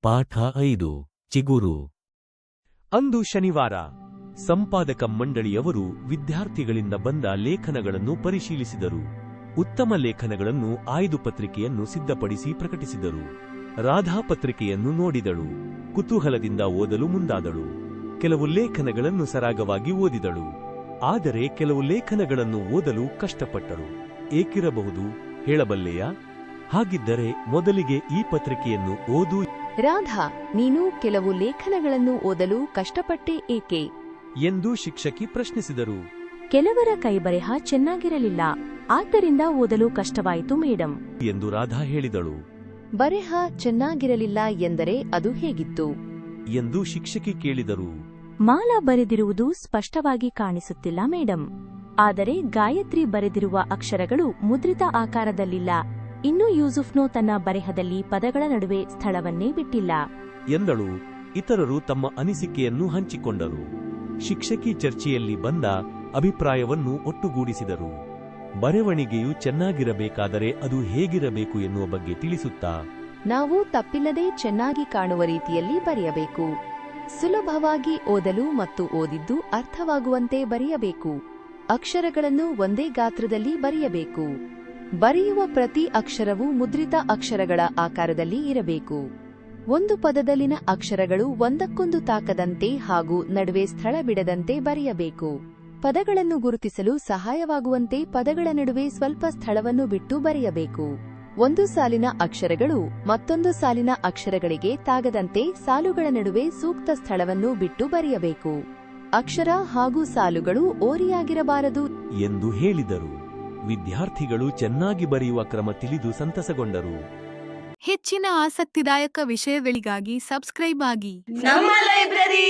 ಪಾಠ 5 ಚಿಗುರು. ಅಂದು ಶನಿವಾರ ಸಂಪಾದಕ ಮಂಡಳಿಯವರು ವಿದ್ಯಾರ್ಥಿಗಳಿಂದ ಬಂದ ಲೇಖನಗಳನ್ನು ಪರಿಶೀಲಿಸಿದರು. ಉತ್ತಮ ಲೇಖನಗಳನ್ನು ಆಯ್ದು ಪತ್ರಿಕೆಯನ್ನು ಸಿದ್ಧಪಡಿಸಿ ಪ್ರಕಟಿಸಿದರು. ರಾಧಾ ಪತ್ರಿಕೆಯನ್ನು ನೋಡಿದಳು. ಕುತೂಹಲದಿಂದ ಓದಲು ಮುಂದಾದಳು. ಕೆಲವು ಲೇಖನಗಳನ್ನು ಸರಾಗವಾಗಿ ಓದಿದಳು. ಆದರೆ ಕೆಲವು ಲೇಖನಗಳನ್ನು ಓದಲು ಕಷ್ಟಪಟ್ಟಳು. ಏಕಿರಬಹುದು, ಹೇಳಬಲ್ಲೆಯಾ? ಹಾಗಿದ್ದರೆ ಮೊದಲಿಗೆ ಈ ಪತ್ರಿಕೆಯನ್ನು ಓದು. ರಾಧಾ, ನೀನು ಕೆಲವು ಲೇಖನಗಳನ್ನು ಓದಲು ಕಷ್ಟಪಟ್ಟೆ ಏಕೆ? ಎಂದು ಶಿಕ್ಷಕಿ ಪ್ರಶ್ನಿಸಿದರು. ಕೆಲವರ ಕೈಬರೆಹ ಚೆನ್ನಾಗಿರಲಿಲ್ಲ, ಆದ್ದರಿಂದ ಓದಲು ಕಷ್ಟವಾಯಿತು ಮೇಡಂ ಎಂದು ರಾಧಾ ಹೇಳಿದಳು. ಬರೆಹ ಚೆನ್ನಾಗಿರಲಿಲ್ಲ ಎಂದರೆ ಅದು ಹೇಗಿತ್ತು ಎಂದು ಶಿಕ್ಷಕಿ ಕೇಳಿದರು. ಮಾಲಾ ಬರೆದಿರುವುದು ಸ್ಪಷ್ಟವಾಗಿ ಕಾಣಿಸುತ್ತಿಲ್ಲ ಮೇಡಂ, ಆದರೆ ಗಾಯತ್ರಿ ಬರೆದಿರುವ ಅಕ್ಷರಗಳು ಮುದ್ರಿತ ಆಕಾರದಲ್ಲಿಲ್ಲ. ಇನ್ನು ಯೂಸುಫ್ನು ತನ್ನ ಬರೆಹದಲ್ಲಿ ಪದಗಳ ನಡುವೆ ಸ್ಥಳವನ್ನೇ ಬಿಟ್ಟಿಲ್ಲ ಎಂದಳು. ಇತರರು ತಮ್ಮ ಅನಿಸಿಕೆಯನ್ನು ಹಂಚಿಕೊಂಡರು. ಶಿಕ್ಷಕಿ ಚರ್ಚೆಯಲ್ಲಿ ಬಂದ ಅಭಿಪ್ರಾಯವನ್ನು ಒಟ್ಟುಗೂಡಿಸಿದರು. ಬರವಣಿಗೆಯು ಚೆನ್ನಾಗಿರಬೇಕಾದರೆ ಅದು ಹೇಗಿರಬೇಕು ಎನ್ನುವ ಬಗ್ಗೆ ತಿಳಿಸುತ್ತಾ, ನಾವು ತಪ್ಪಿಲ್ಲದೆ ಚೆನ್ನಾಗಿ ಕಾಣುವ ರೀತಿಯಲ್ಲಿ ಬರೆಯಬೇಕು. ಸುಲಭವಾಗಿ ಓದಲು ಮತ್ತು ಓದಿದ್ದು ಅರ್ಥವಾಗುವಂತೆ ಬರೆಯಬೇಕು. ಅಕ್ಷರಗಳನ್ನು ಒಂದೇ ಗಾತ್ರದಲ್ಲಿ ಬರೆಯಬೇಕು. ಬರೆಯುವ ಪ್ರತಿ ಅಕ್ಷರವೂ ಮುದ್ರಿತ ಅಕ್ಷರಗಳ ಆಕಾರದಲ್ಲಿ ಇರಬೇಕು. ಒಂದು ಪದದಲ್ಲಿನ ಅಕ್ಷರಗಳು ಒಂದಕ್ಕೊಂದು ತಾಕದಂತೆ ಹಾಗೂ ನಡುವೆ ಸ್ಥಳ ಬಿಡದಂತೆ ಬರೆಯಬೇಕು. ಪದಗಳನ್ನು ಗುರುತಿಸಲು ಸಹಾಯವಾಗುವಂತೆ ಪದಗಳ ನಡುವೆ ಸ್ವಲ್ಪ ಸ್ಥಳವನ್ನು ಬಿಟ್ಟು ಬರೆಯಬೇಕು. ಒಂದು ಸಾಲಿನ ಅಕ್ಷರಗಳು ಮತ್ತೊಂದು ಸಾಲಿನ ಅಕ್ಷರಗಳಿಗೆ ತಾಗದಂತೆ ಸಾಲುಗಳ ನಡುವೆ ಸೂಕ್ತ ಸ್ಥಳವನ್ನು ಬಿಟ್ಟು ಬರೆಯಬೇಕು. ಅಕ್ಷರ ಹಾಗೂ ಸಾಲುಗಳು ಓರಿಯಾಗಿರಬಾರದು ಎಂದು ಹೇಳಿದರು. ವಿದ್ಯಾರ್ಥಿಗಳು ಚೆನ್ನಾಗಿ ಬರೆಯುವ ಕ್ರಮ ತಿಳಿದು ಸಂತಸಗೊಂಡರು. ಹೆಚ್ಚಿನ ಆಸಕ್ತಿದಾಯಕ ವಿಷಯಗಳಿಗಾಗಿ ಸಬ್ಸ್ಕ್ರೈಬ್ ಆಗಿ ನಮ್ಮ ಲೈಬ್ರರಿ.